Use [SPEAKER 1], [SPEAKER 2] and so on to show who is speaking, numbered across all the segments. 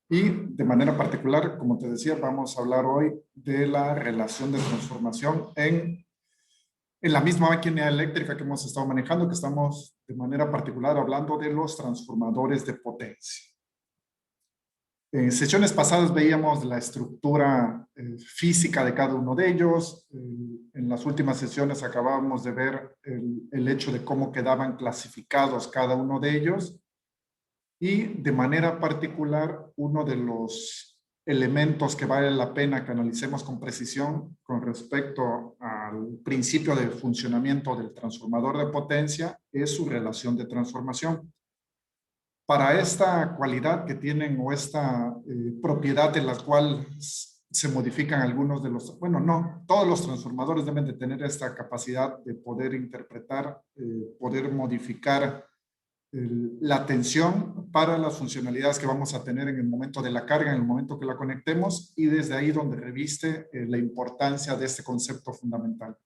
[SPEAKER 1] Y de manera particular, como te decía, vamos a hablar hoy de la relación de transformación en la misma máquina eléctrica que hemos estado manejando, que estamos de manera particular hablando de los transformadores de potencia. En sesiones pasadas veíamos la estructura física de cada uno de ellos. En las últimas sesiones acabábamos de ver el hecho de cómo quedaban clasificados cada uno de ellos. Y de manera particular, uno de los elementos que vale la pena que analicemos con precisión con respecto al principio de funcionamiento del transformador de potencia es su relación de transformación. Para esta cualidad que tienen o esta propiedad en la cual se modifican algunos de los, bueno, no, todos los transformadores deben de tener esta capacidad de poder interpretar, poder modificar la tensión para las funcionalidades que vamos a tener en el momento de la carga, en el momento que la conectemos, y desde ahí donde reviste la importancia de este concepto fundamental.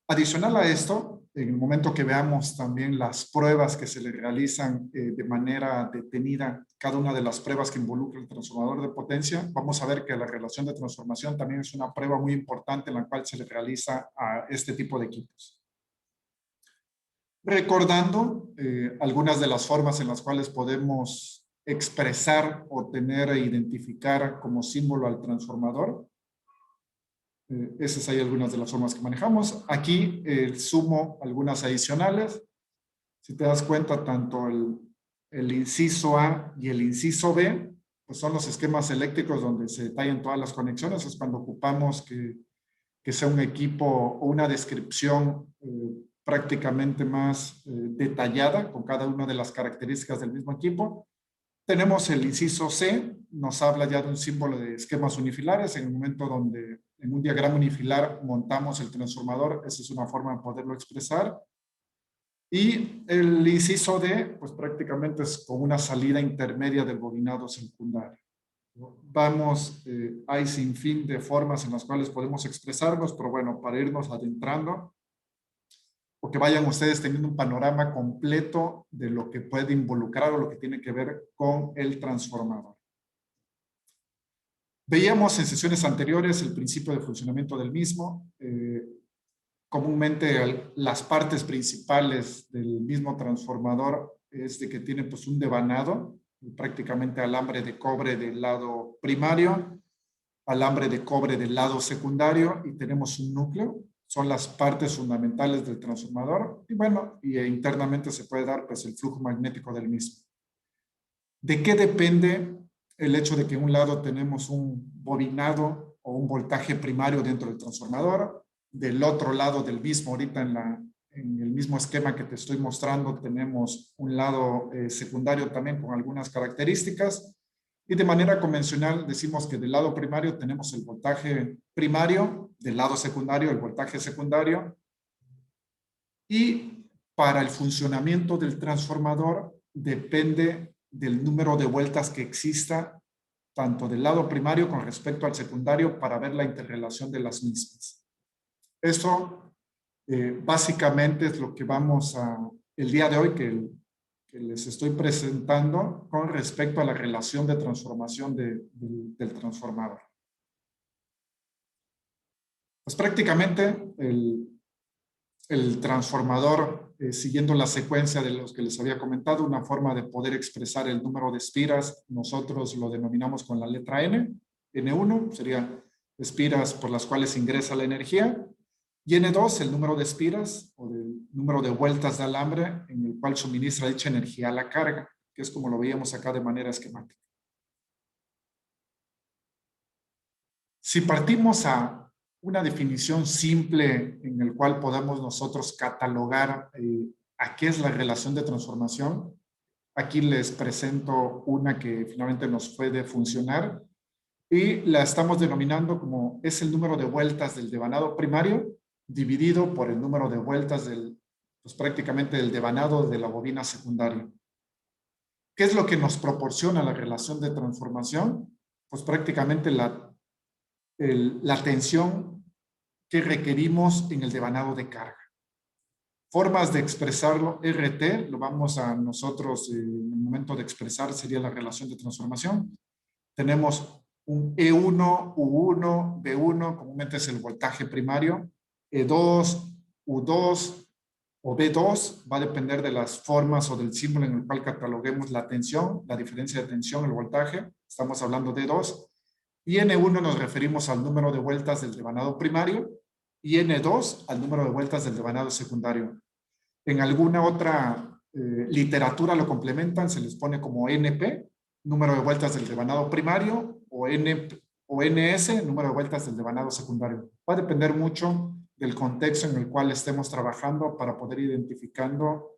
[SPEAKER 1] Adicional a esto, en el momento que veamos también las pruebas que se le realizan de manera detenida, cada una de las pruebas que involucra el transformador de potencia, vamos a ver que la relación de transformación también es una prueba muy importante en la cual se le realiza a este tipo de equipos. Recordando algunas de las formas en las cuales podemos expresar o tener e identificar como símbolo al transformador. Esas hay algunas de las formas que manejamos. Aquí sumo algunas adicionales. Si te das cuenta, tanto el inciso A y el inciso B, pues son los esquemas eléctricos donde se detallan todas las conexiones. Es cuando ocupamos que sea un equipo o una descripción prácticamente más detallada con cada una de las características del mismo equipo. Tenemos el inciso C, nos habla ya de un símbolo de esquemas unifilares. En el momento donde en un diagrama unifilar montamos el transformador, esa es una forma de poderlo expresar. Y el inciso D, pues prácticamente es como una salida intermedia del bobinado secundario. Vamos, hay sin fin de formas en las cuales podemos expresarnos, pero bueno, para irnos adentrando, o que vayan ustedes teniendo un panorama completo de lo que puede involucrar o lo que tiene que ver con el transformador. Veíamos en sesiones anteriores el principio de funcionamiento del mismo. Comúnmente las partes principales del mismo transformador es de que tiene pues un devanado, prácticamente alambre de cobre del lado primario, alambre de cobre del lado secundario y tenemos un núcleo. Son las partes fundamentales del transformador y bueno, y internamente se puede dar pues el flujo magnético del mismo. ¿De qué depende el hecho de que en un lado tenemos un bobinado o un voltaje primario dentro del transformador? Del otro lado del mismo, ahorita en el mismo esquema que te estoy mostrando, tenemos un lado secundario también con algunas características. Y de manera convencional decimos que del lado primario tenemos el voltaje primario, del lado secundario el voltaje secundario. Y para el funcionamiento del transformador depende del número de vueltas que exista tanto del lado primario con respecto al secundario para ver la interrelación de las mismas. Eso básicamente es lo que vamos a, el día de hoy que les estoy presentando con respecto a la relación de transformación del transformador. Pues prácticamente el transformador, siguiendo la secuencia de los que les había comentado, una forma de poder expresar el número de espiras, nosotros lo denominamos con la letra N. N1 sería espiras por las cuales ingresa la energía. Y N2, el número de espiras o el número de vueltas de alambre en el cual suministra dicha energía a la carga, que es como lo veíamos acá de manera esquemática. Si partimos a una definición simple en el cual podemos nosotros catalogar a qué es la relación de transformación, aquí les presento una que finalmente nos puede funcionar y la estamos denominando como es el número de vueltas del devanado primario dividido por el número de vueltas pues prácticamente del devanado de la bobina secundaria. ¿Qué es lo que nos proporciona la relación de transformación? Pues prácticamente la tensión que requerimos en el devanado de carga. Formas de expresarlo, RT, lo vamos a nosotros en el momento de expresar sería la relación de transformación. Tenemos un E1, U1, B1, comúnmente es el voltaje primario, E2, U2 o B2, va a depender de las formas o del símbolo en el cual cataloguemos la tensión, la diferencia de tensión, el voltaje, estamos hablando de E2, y N1 nos referimos al número de vueltas del devanado primario, y N2 al número de vueltas del devanado secundario. En alguna otra literatura lo complementan, se les pone como NP, número de vueltas del devanado primario, o NS, número de vueltas del devanado secundario. Va a depender mucho del contexto en el cual estemos trabajando para poder identificando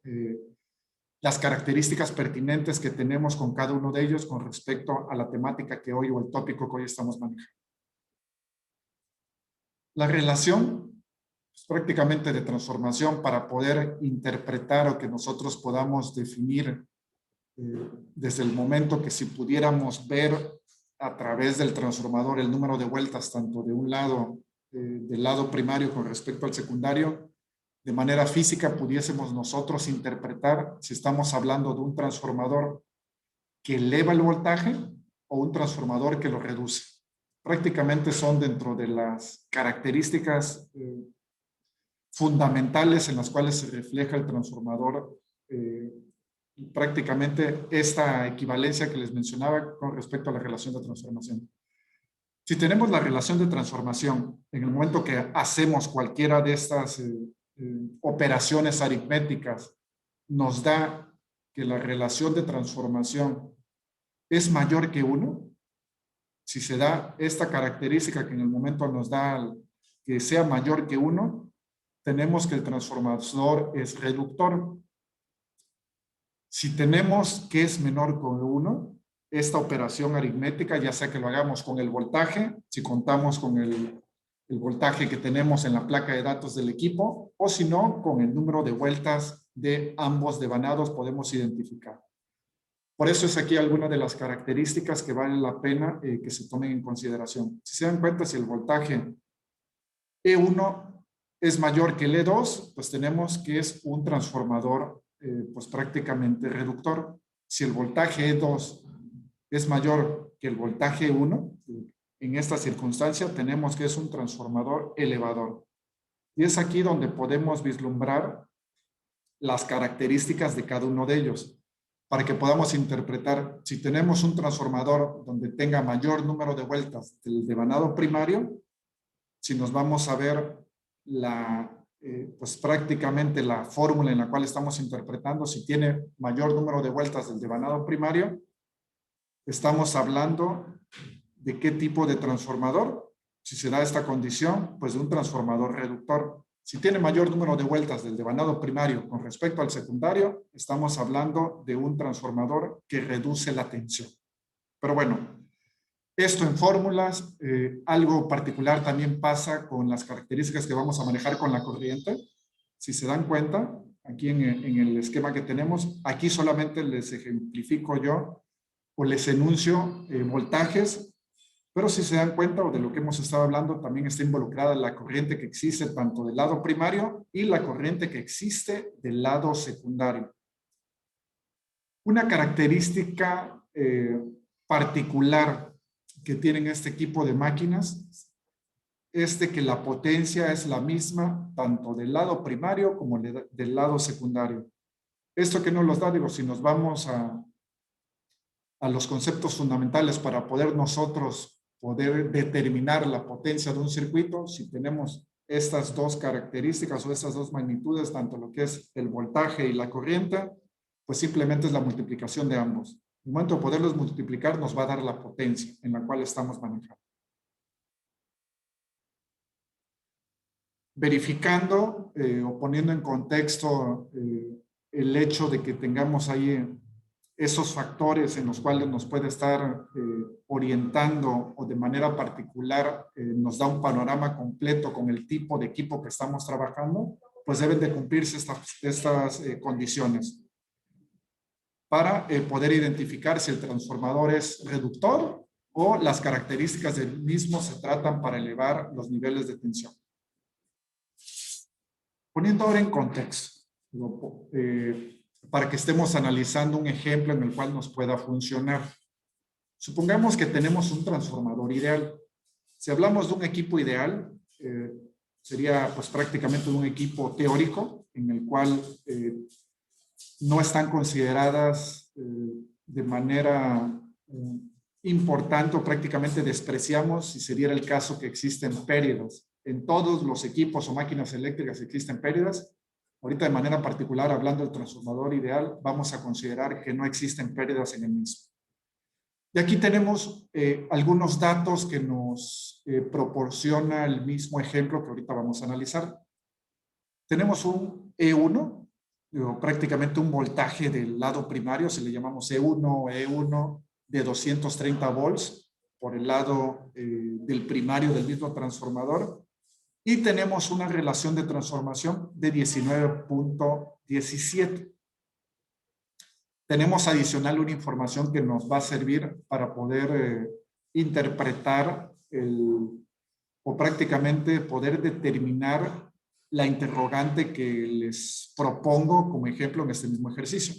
[SPEAKER 1] las características pertinentes que tenemos con cada uno de ellos con respecto a la temática que hoy o el tópico que hoy estamos manejando. La relación es prácticamente de transformación para poder interpretar o que nosotros podamos definir desde el momento que si pudiéramos ver a través del transformador el número de vueltas tanto de un lado, del lado primario con respecto al secundario, de manera física pudiésemos nosotros interpretar si estamos hablando de un transformador que eleva el voltaje o un transformador que lo reduce. Prácticamente son dentro de las características fundamentales en las cuales se refleja el transformador, prácticamente esta equivalencia que les mencionaba con respecto a la relación de transformación. Si tenemos la relación de transformación en el momento que hacemos cualquiera de estas operaciones aritméticas, nos da que la relación de transformación es mayor que 1, si se da esta característica que en el momento nos da que sea mayor que 1, tenemos que el transformador es reductor. Si tenemos que es menor que 1, esta operación aritmética, ya sea que lo hagamos con el voltaje, si contamos con el voltaje que tenemos en la placa de datos del equipo, o si no, con el número de vueltas de ambos devanados podemos identificar. Por eso es aquí alguna de las características que valen la pena que se tomen en consideración. Si se dan cuenta, si el voltaje E1 es mayor que el E2, pues tenemos que es un transformador pues prácticamente reductor. Si el voltaje E2 es mayor que el voltaje E1, en esta circunstancia tenemos que es un transformador elevador. Y es aquí donde podemos vislumbrar las características de cada uno de ellos, para que podamos interpretar si tenemos un transformador donde tenga mayor número de vueltas del devanado primario, si nos vamos a ver pues prácticamente la fórmula en la cual estamos interpretando, si tiene mayor número de vueltas del devanado primario, estamos hablando de qué tipo de transformador. Si se da esta condición, pues de un transformador reductor. Si tiene mayor número de vueltas del devanado primario con respecto al secundario, estamos hablando de un transformador que reduce la tensión. Pero bueno, esto en fórmulas, algo particular también pasa con las características que vamos a manejar con la corriente. Si se dan cuenta, aquí en el esquema que tenemos, aquí solamente les ejemplifico yo o les enuncio voltajes. Pero si se dan cuenta o de lo que hemos estado hablando, también está involucrada la corriente que existe tanto del lado primario y la corriente que existe del lado secundario. Una característica particular que tienen este equipo de máquinas es de que la potencia es la misma tanto del lado primario como del lado secundario. ¿Esto que nos los da? Digo, si nos vamos a los conceptos fundamentales para poder nosotros poder determinar la potencia de un circuito, si tenemos estas dos características o estas dos magnitudes, tanto lo que es el voltaje y la corriente, pues simplemente es la multiplicación de ambos. En el momento de poderlos multiplicar nos va a dar la potencia en la cual estamos manejando. Verificando o poniendo en contexto el hecho de que tengamos ahí esos factores en los cuales nos puede estar orientando o de manera particular nos da un panorama completo con el tipo de equipo que estamos trabajando, pues deben de cumplirse estas condiciones para poder identificar si el transformador es reductor o las características del mismo se tratan para elevar los niveles de tensión. Poniendo ahora en contexto, para que estemos analizando un ejemplo en el cual nos pueda funcionar. Supongamos que tenemos un transformador ideal. Si hablamos de un equipo ideal, sería pues prácticamente un equipo teórico en el cual no están consideradas de manera importante o prácticamente despreciamos si se diera el caso que existen pérdidas. En todos los equipos o máquinas eléctricas existen pérdidas. Ahorita de manera particular, hablando del transformador ideal, vamos a considerar que no existen pérdidas en el mismo. Y aquí tenemos algunos datos que nos proporciona el mismo ejemplo que ahorita vamos a analizar. Tenemos un E1, prácticamente un voltaje del lado primario, si le llamamos E1 de 230 volts por el lado del primario del mismo transformador. Y tenemos una relación de transformación de 19.17. Tenemos adicional una información que nos va a servir para poder interpretar o prácticamente poder determinar la interrogante que les propongo como ejemplo en este mismo ejercicio.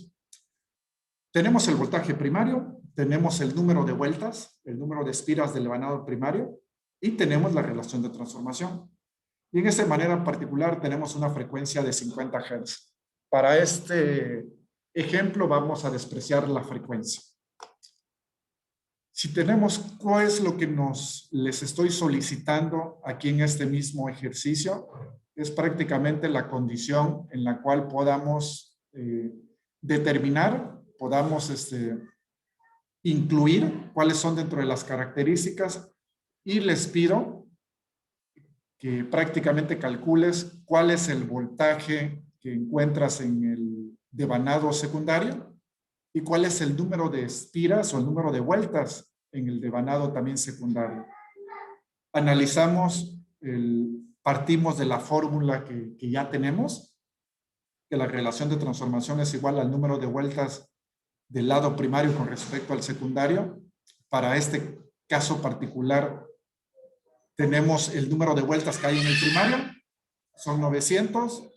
[SPEAKER 1] Tenemos el voltaje primario, tenemos el número de vueltas, el número de espiras del vanado primario y tenemos la relación de transformación. Y en esta manera particular tenemos una frecuencia de 50 Hz. Para este ejemplo vamos a despreciar la frecuencia. Si tenemos, ¿cuál es lo que les estoy solicitando aquí en este mismo ejercicio? Es prácticamente la condición en la cual podamos determinar, podamos incluir cuáles son dentro de las características y les pido que prácticamente calcules cuál es el voltaje que encuentras en el devanado secundario y cuál es el número de espiras o el número de vueltas en el devanado también secundario. Analizamos, partimos de la fórmula que ya tenemos, que la relación de transformación es igual al número de vueltas del lado primario con respecto al secundario. Para este caso particular, tenemos el número de vueltas que hay en el primario, son 900.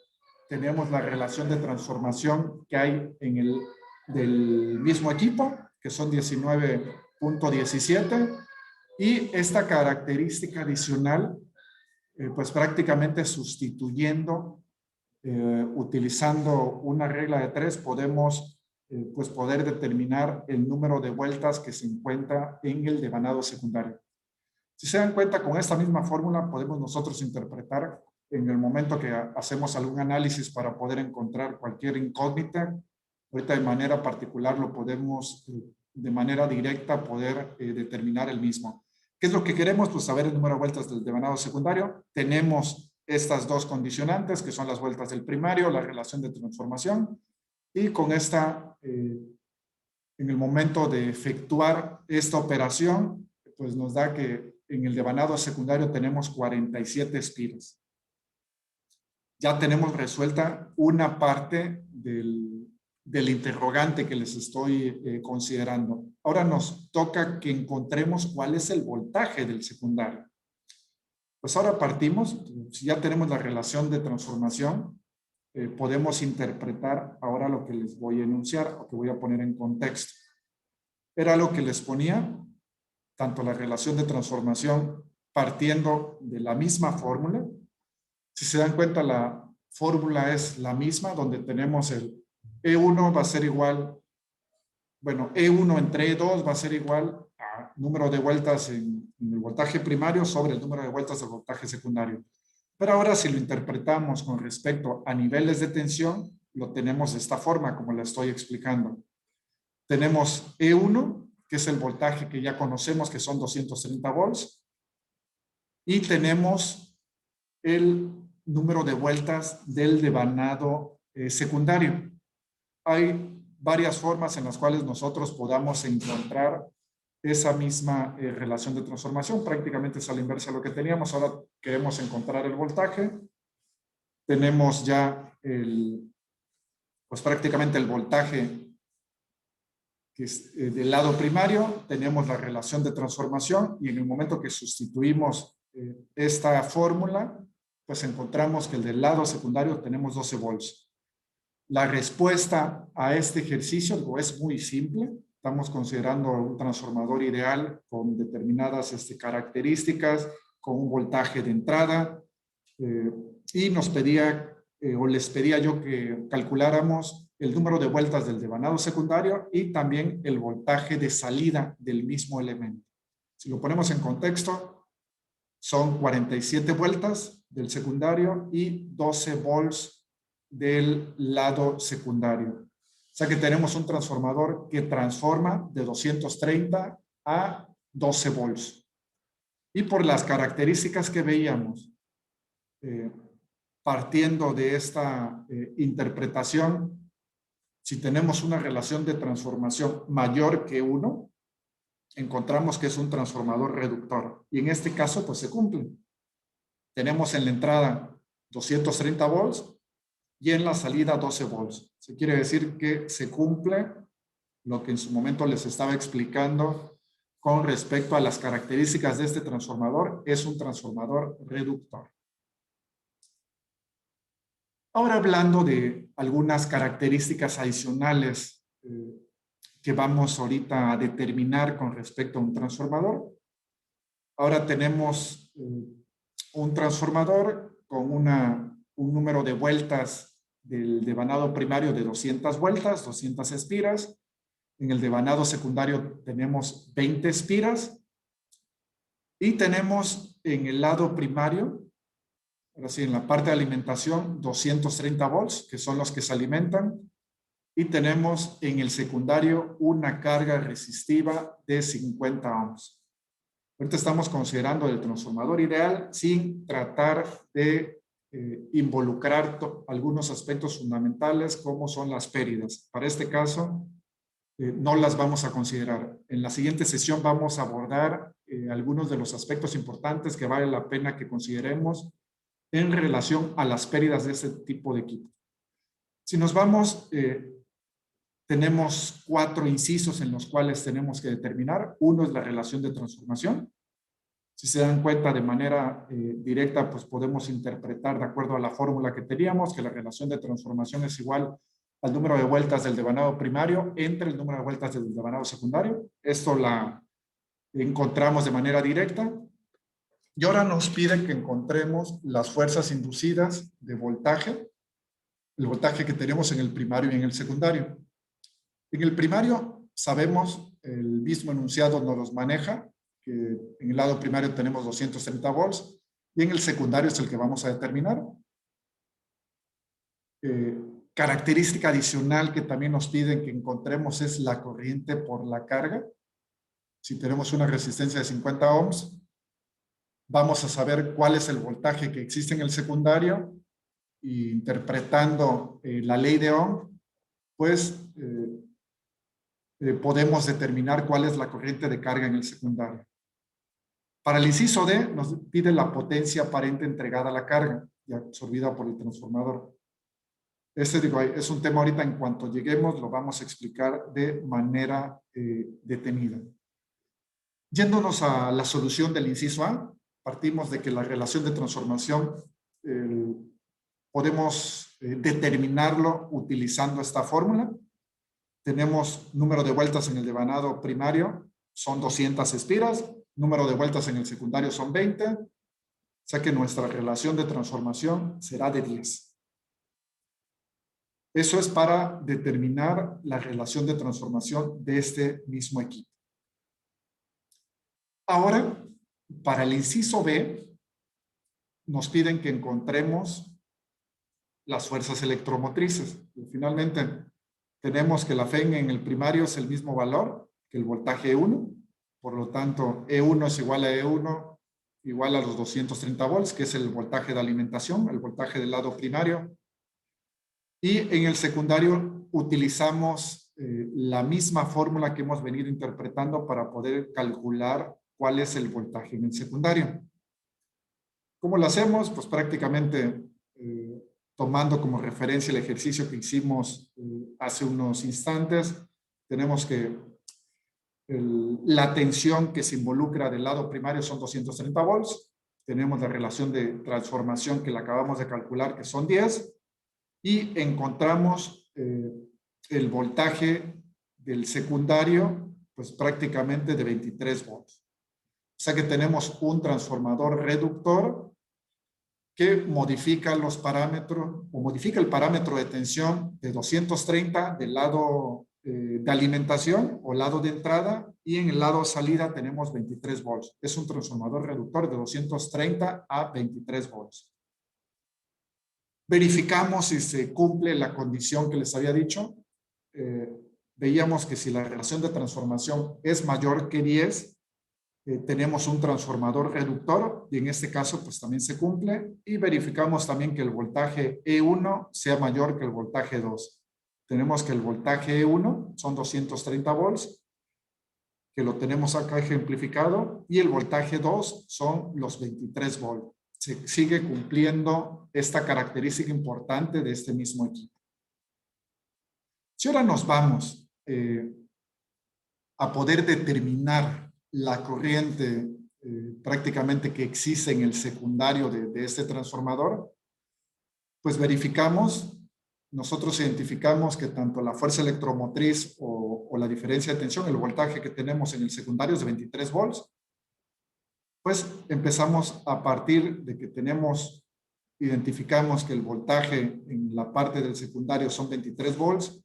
[SPEAKER 1] Tenemos la relación de transformación que hay en del mismo equipo, que son 19.17. Y esta característica adicional, pues prácticamente sustituyendo, utilizando una regla de 3, podemos pues poder determinar el número de vueltas que se encuentra en el devanado secundario. Si se dan cuenta, con esta misma fórmula podemos nosotros interpretar en el momento que hacemos algún análisis para poder encontrar cualquier incógnita. Ahorita de manera particular lo podemos de manera directa poder determinar el mismo. ¿Qué es lo que queremos? Pues saber el número de vueltas del devanado secundario. Tenemos estas dos condicionantes que son las vueltas del primario, la relación de transformación, y con esta, en el momento de efectuar esta operación, pues nos da que en el devanado secundario tenemos 47 espiras. Ya tenemos resuelta una parte del interrogante que les estoy considerando. Ahora nos toca que encontremos cuál es el voltaje del secundario. Pues ahora partimos, si ya tenemos la relación de transformación, podemos interpretar ahora lo que les voy a enunciar o que voy a poner en contexto. Era lo que les ponía, tanto la relación de transformación partiendo de la misma fórmula. Si se dan cuenta, la fórmula es la misma, donde tenemos el E1 va a ser igual, bueno, E1 entre E2 va a ser igual a número de vueltas en el voltaje primario sobre el número de vueltas del voltaje secundario. Pero ahora si lo interpretamos con respecto a niveles de tensión, lo tenemos de esta forma, como la estoy explicando. Tenemos E1, que es el voltaje que ya conocemos, que son 230 volts, y tenemos el número de vueltas del devanado secundario. Hay varias formas en las cuales nosotros podamos encontrar esa misma relación de transformación. Prácticamente es a la inversa de lo que teníamos. Ahora queremos encontrar el voltaje. Tenemos ya pues prácticamente el voltaje que es del lado primario. Tenemos la relación de transformación y en el momento que sustituimos esta fórmula, pues encontramos que el del lado secundario tenemos 12 volts. La respuesta a este ejercicio es muy simple. Estamos considerando un transformador ideal con determinadas características, con un voltaje de entrada, y nos pedía, o les pedía yo que calculáramos el número de vueltas del devanado secundario y también el voltaje de salida del mismo elemento. Si lo ponemos en contexto, son 47 vueltas del secundario y 12 volts del lado secundario. O sea que tenemos un transformador que transforma de 230 a 12 volts. Y por las características que veíamos, partiendo de esta interpretación, si tenemos una relación de transformación mayor que 1, encontramos que es un transformador reductor. Y en este caso, pues se cumple. Tenemos en la entrada 230 volts y en la salida 12 volts. Se quiere decir que se cumple lo que en su momento les estaba explicando con respecto a las características de este transformador. Es un transformador reductor. Ahora hablando de algunas características adicionales que vamos ahorita a determinar con respecto a un transformador. Ahora tenemos un transformador con un número de vueltas del devanado primario de 200 vueltas, 200 espiras. En el devanado secundario tenemos 20 espiras. Y tenemos en el lado primario, ahora sí, en la parte de alimentación, 230 volts, que son los que se alimentan. Y tenemos en el secundario una carga resistiva de 50 ohms. Ahorita estamos considerando el transformador ideal sin tratar de involucrar algunos aspectos fundamentales como son las pérdidas. Para este caso, no las vamos a considerar. En la siguiente sesión vamos a abordar algunos de los aspectos importantes que vale la pena que consideremos en relación a las pérdidas de este tipo de equipo. Si nos vamos, tenemos 4 incisos en los cuales tenemos que determinar. Uno es la relación de transformación. Si se dan cuenta de manera directa, pues podemos interpretar de acuerdo a la fórmula que teníamos, que la relación de transformación es igual al número de vueltas del devanado primario entre el número de vueltas del devanado secundario. Esto la encontramos de manera directa. Y ahora nos piden que encontremos las fuerzas inducidas de voltaje, el voltaje que tenemos en el primario y en el secundario. En el primario sabemos, el mismo enunciado nos los maneja, que en el lado primario tenemos 230 volts y en el secundario es el que vamos a determinar. Característica adicional que también nos piden que encontremos es la corriente por la carga. Si tenemos una resistencia de 50 ohms, vamos a saber cuál es el voltaje que existe en el secundario y interpretando la ley de Ohm, pues podemos determinar cuál es la corriente de carga en el secundario. Para el inciso D nos pide la potencia aparente entregada a la carga y absorbida por el transformador. Es un tema ahorita, en cuanto lleguemos lo vamos a explicar de manera detenida. Yéndonos a la solución del inciso A, partimos de que la relación de transformación podemos determinarlo utilizando esta fórmula. Tenemos número de vueltas en el devanado primario, son 200 espiras, número de vueltas en el secundario son 20, o sea que nuestra relación de transformación será de 10. Eso es para determinar la relación de transformación de este mismo equipo. Ahora, para el inciso B, nos piden que encontremos las fuerzas electromotrices. Y finalmente, tenemos que la Fe en el primario es el mismo valor que el voltaje E1. Por lo tanto, E1 es igual a E1 igual a los 230 volts, que es el voltaje de alimentación, el voltaje del lado primario. Y en el secundario utilizamos la misma fórmula que hemos venido interpretando para poder calcular cuál es el voltaje en el secundario. ¿Cómo lo hacemos? Pues prácticamente tomando como referencia el ejercicio que hicimos hace unos instantes, tenemos que la tensión que se involucra del lado primario son 230 volts, tenemos la relación de transformación que la acabamos de calcular que son 10, y encontramos el voltaje del secundario, pues prácticamente de 23 volts. O sea que tenemos un transformador reductor que modifica los parámetros o modifica el parámetro de tensión de 230 del lado de alimentación o lado de entrada, y en el lado salida tenemos 23 volts. Es un transformador reductor de 230 a 23 volts. Verificamos si se cumple la condición que les había dicho. Veíamos que si la relación de transformación es mayor que 10, tenemos un transformador reductor, y en este caso pues también se cumple. Y verificamos también que el voltaje E1 sea mayor que el voltaje 2. Tenemos que el voltaje E1 son 230 volts, que lo tenemos acá ejemplificado, y el voltaje 2 son los 23 volts. Se sigue cumpliendo esta característica importante de este mismo equipo. Si ahora nos vamos a poder determinar la corriente prácticamente que existe en el secundario de este transformador, pues verificamos, nosotros identificamos que tanto la fuerza electromotriz o la diferencia de tensión, el voltaje que tenemos en el secundario es de 23 volts, pues empezamos a partir de que identificamos que el voltaje en la parte del secundario son 23 volts,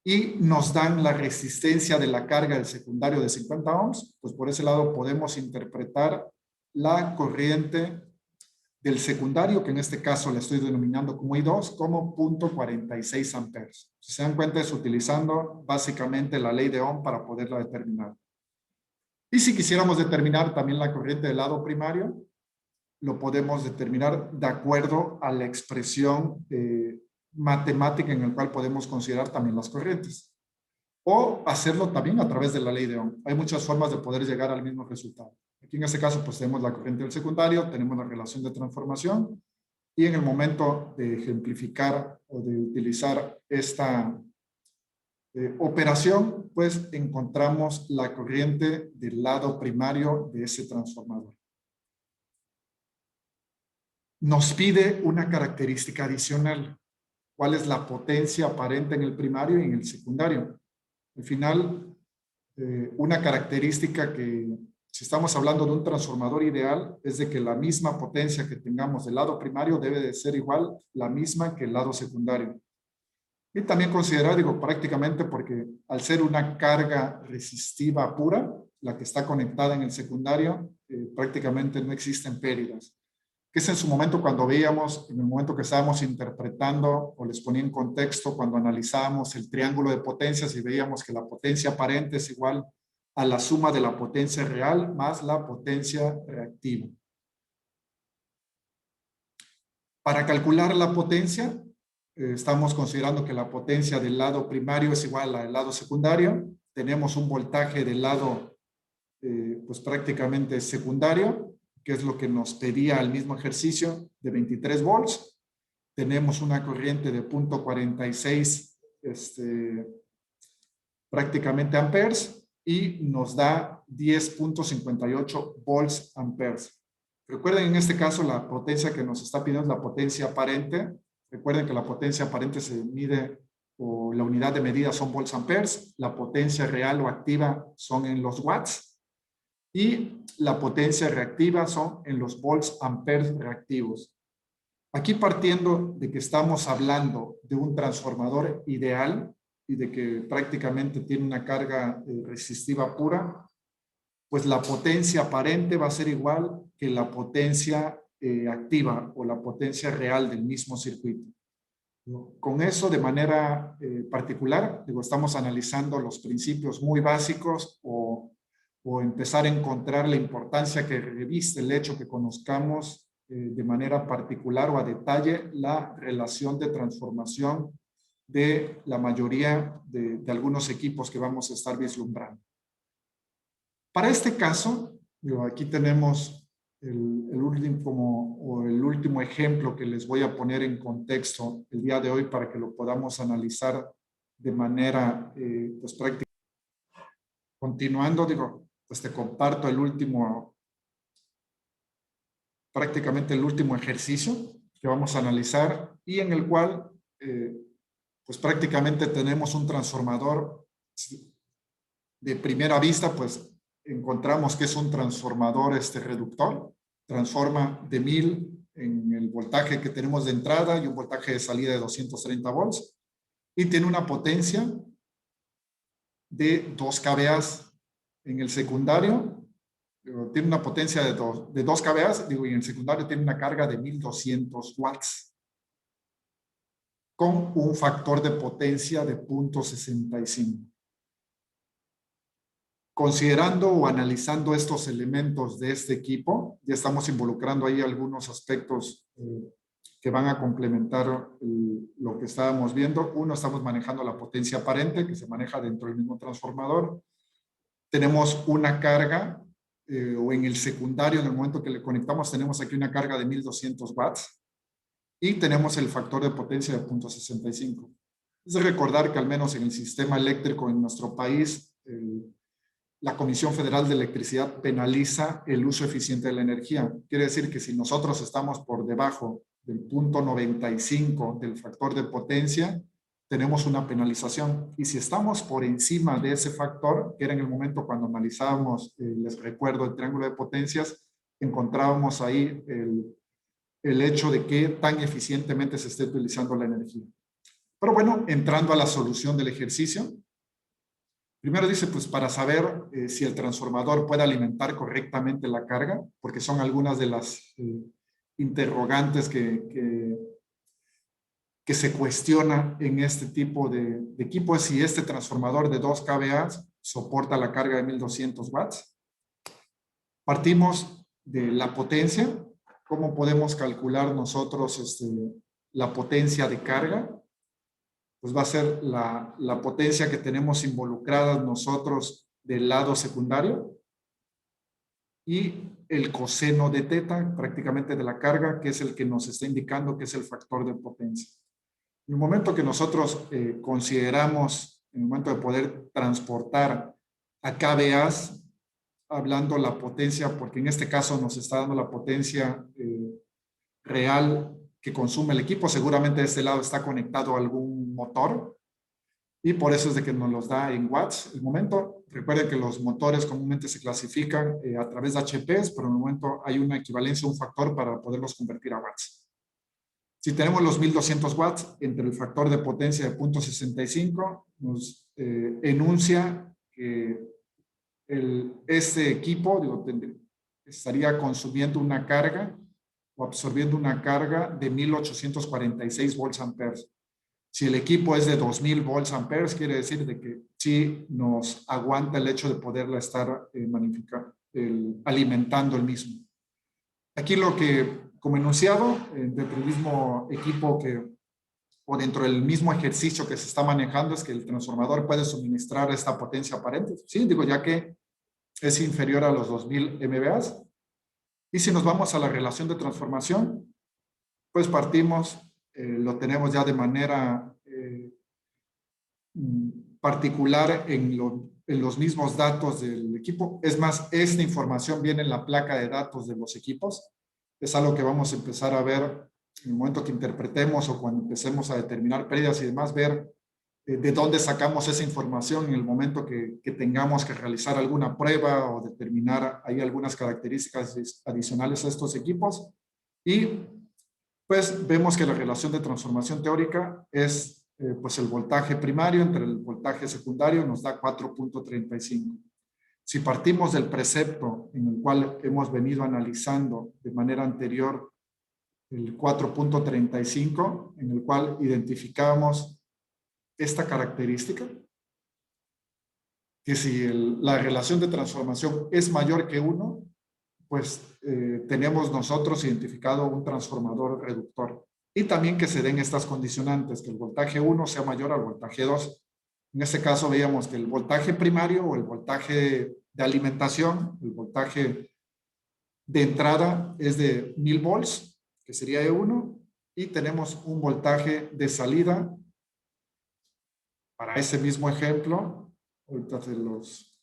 [SPEAKER 1] y nos dan la resistencia de la carga del secundario de 50 ohms, pues por ese lado podemos interpretar la corriente del secundario, que en este caso le estoy denominando como I2, como 0.46 amperes. Si se dan cuenta, es utilizando básicamente la ley de Ohm para poderla determinar. Y si quisiéramos determinar también la corriente del lado primario, lo podemos determinar de acuerdo a la expresión matemática en el cual podemos considerar también las corrientes. O hacerlo también a través de la ley de Ohm. Hay muchas formas de poder llegar al mismo resultado. Aquí en este caso pues tenemos la corriente del secundario, tenemos la relación de transformación, y en el momento de ejemplificar o de utilizar esta operación, pues encontramos la corriente del lado primario de ese transformador. Nos pide una característica adicional. ¿Cuál es la potencia aparente en el primario y en el secundario? Al final, una característica que, si estamos hablando de un transformador ideal, es de que la misma potencia que tengamos del lado primario debe de ser igual, la misma que el lado secundario. Y también considerar, digo, prácticamente porque al ser una carga resistiva pura, la que está conectada en el secundario, prácticamente no existen pérdidas. Que es en su momento cuando veíamos, en el momento que estábamos interpretando, o les ponía en contexto, cuando analizábamos el triángulo de potencias y veíamos que la potencia aparente es igual a la suma de la potencia real más la potencia reactiva. Para calcular la potencia, estamos considerando que la potencia del lado primario es igual al lado secundario. Tenemos un voltaje del lado, pues prácticamente secundario, que es lo que nos pedía el mismo ejercicio, de 23 volts. Tenemos una corriente de 0.46 prácticamente amperes, y nos da 10.58 volts amperes. Recuerden, en este caso la potencia que nos está pidiendo es la potencia aparente. Recuerden que la potencia aparente se mide, o la unidad de medida son volts amperes, la potencia real o activa son en los watts, y la potencia reactiva son en los volts amperes reactivos. Aquí, partiendo de que estamos hablando de un transformador ideal y de que prácticamente tiene una carga resistiva pura, pues la potencia aparente va a ser igual que la potencia activa o la potencia real del mismo circuito. Con eso, de manera particular, digo, estamos analizando los principios muy básicos, o empezar a encontrar la importancia que reviste el hecho que conozcamos de manera particular o a detalle la relación de transformación de la mayoría de algunos equipos que vamos a estar vislumbrando. Para este caso, digo, aquí tenemos el último ejemplo que les voy a poner en contexto el día de hoy para que lo podamos analizar de manera pues práctica. Continuando, digo, pues te comparto prácticamente el último ejercicio que vamos a analizar, y en el cual pues prácticamente tenemos un transformador De primera vista, pues encontramos que es un transformador reductor. Transforma de 1000 en el voltaje que tenemos de entrada y un voltaje de salida de 230 volts. Y tiene una potencia de 2 kVA en el secundario. Tiene una potencia de 2 kVA, digo, y en el secundario tiene una carga de 1200 watts con un factor de potencia de 0.65. Considerando o analizando estos elementos de este equipo, ya estamos involucrando ahí algunos aspectos que van a complementar lo que estábamos viendo. Uno, estamos manejando la potencia aparente que se maneja dentro del mismo transformador. Tenemos una carga, o en el secundario, en el momento que le conectamos, tenemos aquí una carga de 1200 watts y tenemos el factor de potencia de 0.65. Es de recordar que al menos en el sistema eléctrico en nuestro país, la Comisión Federal de Electricidad penaliza el uso eficiente de la energía. Quiere decir que si nosotros estamos por debajo del 0.95 del factor de potencia, tenemos una penalización. Y si estamos por encima de ese factor, que era en el momento cuando analizábamos, les recuerdo, el triángulo de potencias, encontrábamos ahí el hecho de que tan eficientemente se esté utilizando la energía. Pero bueno, entrando a la solución del ejercicio, primero dice, pues para saber si el transformador puede alimentar correctamente la carga, porque son algunas de las interrogantes que se cuestiona en este tipo de equipo, es si este transformador de 2 kVA soporta la carga de 1200 watts. Partimos de la potencia. ¿Cómo podemos calcular nosotros la potencia de carga? Pues va a ser la potencia que tenemos involucrada nosotros del lado secundario y el coseno de teta, prácticamente de la carga, que es el que nos está indicando que es el factor de potencia. En el momento que nosotros consideramos, en el momento de poder transportar a kVAs, hablando la potencia, porque en este caso nos está dando la potencia real que consume el equipo, seguramente de este lado está conectado a algún motor y por eso es de que nos los da en watts. El momento, recuerden que los motores comúnmente se clasifican a través de HPs, pero en el momento hay una equivalencia, un factor para poderlos convertir a watts. Si tenemos los 1200 watts entre el factor de potencia de 0.65, nos enuncia que este equipo estaría consumiendo una carga o absorbiendo una carga de 1846 volts amperes. Si el equipo es de 2000 volts amperes, quiere decir de que sí nos aguanta el hecho de poderla estar alimentando el mismo. Aquí lo que, como enunciado, dentro del mismo equipo o dentro del mismo ejercicio que se está manejando, es que el transformador puede suministrar esta potencia aparente. Sí, digo, ya que es inferior a los 2000 MVA. Y si nos vamos a la relación de transformación, pues partimos, lo tenemos ya de manera particular en los mismos datos del equipo. Es más, esta información viene en la placa de datos de los equipos. Es algo que vamos a empezar a ver en el momento que interpretemos o cuando empecemos a determinar pérdidas y demás, ver de dónde sacamos esa información en el momento que tengamos que realizar alguna prueba o determinar ahí algunas características adicionales a estos equipos. Y pues vemos que la relación de transformación teórica es pues el voltaje primario entre el voltaje secundario nos da 4.35. Si partimos del precepto en el cual hemos venido analizando de manera anterior el 4.35, en el cual identificamos esta característica, que si la relación de transformación es mayor que 1, pues tenemos nosotros identificado un transformador reductor. Y también que se den estas condicionantes, que el voltaje 1 sea mayor al voltaje 2. En este caso veíamos que el voltaje primario o el voltaje de alimentación, el voltaje de entrada es de 1000 volts, que sería E1, y tenemos un voltaje de salida para ese mismo ejemplo. Ahorita se los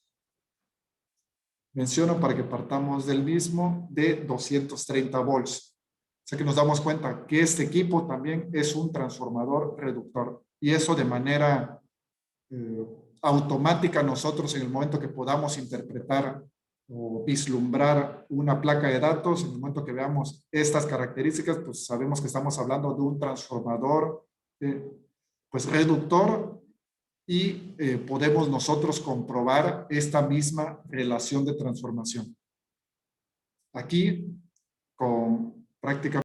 [SPEAKER 1] menciono para que partamos del mismo, de 230 volts. O sea que nos damos cuenta que este equipo también es un transformador reductor. Y eso de manera automática nosotros en el momento que podamos interpretar o vislumbrar una placa de datos, en el momento que veamos estas características, pues sabemos que estamos hablando de un transformador pues reductor y podemos nosotros comprobar esta misma relación de transformación. Aquí, con prácticamente